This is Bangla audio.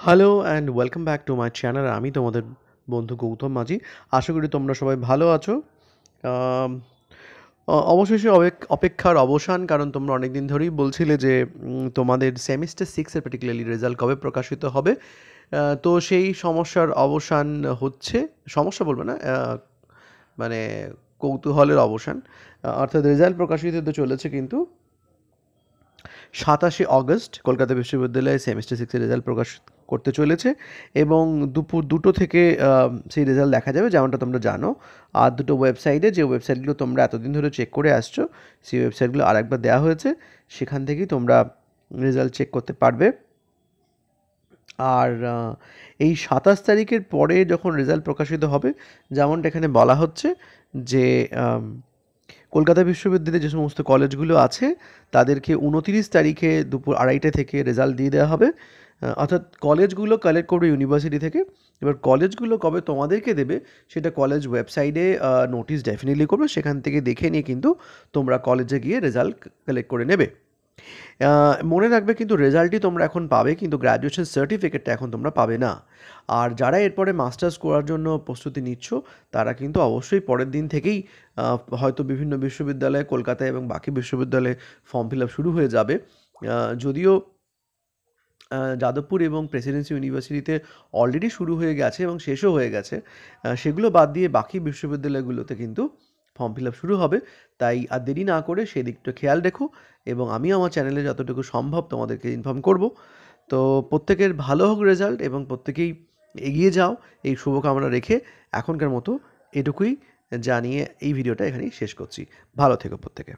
Hello and welcome back to my channel. আমি তোমাদের বন্ধু গৌতম মাঝি। আশা করি তোমরা সবাই ভালো আছো। আম, অবশেষে অপেক্ষার অবসান, কারণ তোমরা অনেক দিন ধরেই বলছিলে যে তোমাদের সেমিস্টার সিক্সের পার্টিকুলারলি রেজাল্ট কবে প্রকাশিত হবে। তো সেই সমস্যার অবসান হচ্ছে। সমস্যা বলবো না, মানে কৌতূহলের অবসান। অর্থাৎ রেজাল্ট প্রকাশিত হতে চলেছে কিন্তু 27 আগস্ট কলকাতা বিশ্ববিদ্যালয়ে সেমিস্টার সিক্সের রেজাল্ট প্রকাশ করতে চলেছে এবং দুপুর 2টো থেকে সেই রেজাল্ট দেখা যাবে, যেমনটা তোমরা জানো। আর দুটো ওয়েবসাইটে, যে ওয়েবসাইটগুলো তোমরা এতদিন ধরে চেক করে আসছো, সেই ওয়েবসাইটগুলো আরেকবার দেওয়া হয়েছে। সেখান থেকেই তোমরা রেজাল্ট চেক করতে পারবে। আর এই 27 তারিখের পরে যখন রেজাল্ট প্রকাশিত হবে, যেমনটা এখানে বলা হচ্ছে যে কলকাতা বিশ্ববিদ্যালয়ে যে সমস্ত কলেজগুলো আছে তাদেরকে 29 তারিখে দুপুর 2:30 থেকে রেজাল্ট দিয়ে দেওয়া হবে। অর্থাৎ কলেজগুলো কালেক্ট করবে ইউনিভার্সিটি থেকে। এবার কলেজগুলো কবে তোমাদেরকে দেবে সেটা কলেজ ওয়েবসাইটে নোটিশ ডেফিনেটলি করবে, সেখান থেকে দেখে নিয়ে কিন্তু তোমরা কলেজে গিয়ে রেজাল্ট কালেক্ট করে নেবে। মনে রাখবে কিন্তু রেজাল্টই তোমরা এখন পাবে, কিন্তু গ্র্যাজুয়েশন সার্টিফিকেটটা এখন তোমরা পাবে না। আর যারা এরপরে মাস্টার্স করার জন্য প্রস্তুতি নিচ্ছ তারা কিন্তু অবশ্যই পরের দিন থেকেই হয়তো বিভিন্ন বিশ্ববিদ্যালয়ে, কলকাতায় এবং বাকি বিশ্ববিদ্যালয়ে ফর্ম ফিল আপ শুরু হয়ে যাবে। যদিও যাদবপুর এবং প্রেসিডেন্সি ইউনিভার্সিটিতে অলরেডি শুরু হয়ে গেছে এবং শেষও হয়ে গেছে। সেগুলো বাদ দিয়ে বাকি বিশ্ববিদ্যালয়গুলোতে কিন্তু ফর্ম ফিল আপ শুরু হবে। তাই আর দেরি না করে সেদিকটা খেয়াল রেখো এবং আমি আমার চ্যানেলে যতটুকু সম্ভব তোমাদেরকে ইনফর্ম করব। তো প্রত্যেকের ভালো হোক রেজাল্ট এবং প্রত্যেকেই এগিয়ে যাও, এই শুভকামনা রেখে এখনকার মতো এটুকুই জানিয়ে এই ভিডিওটা এখানেই শেষ করছি। ভালো থেকো প্রত্যেকে।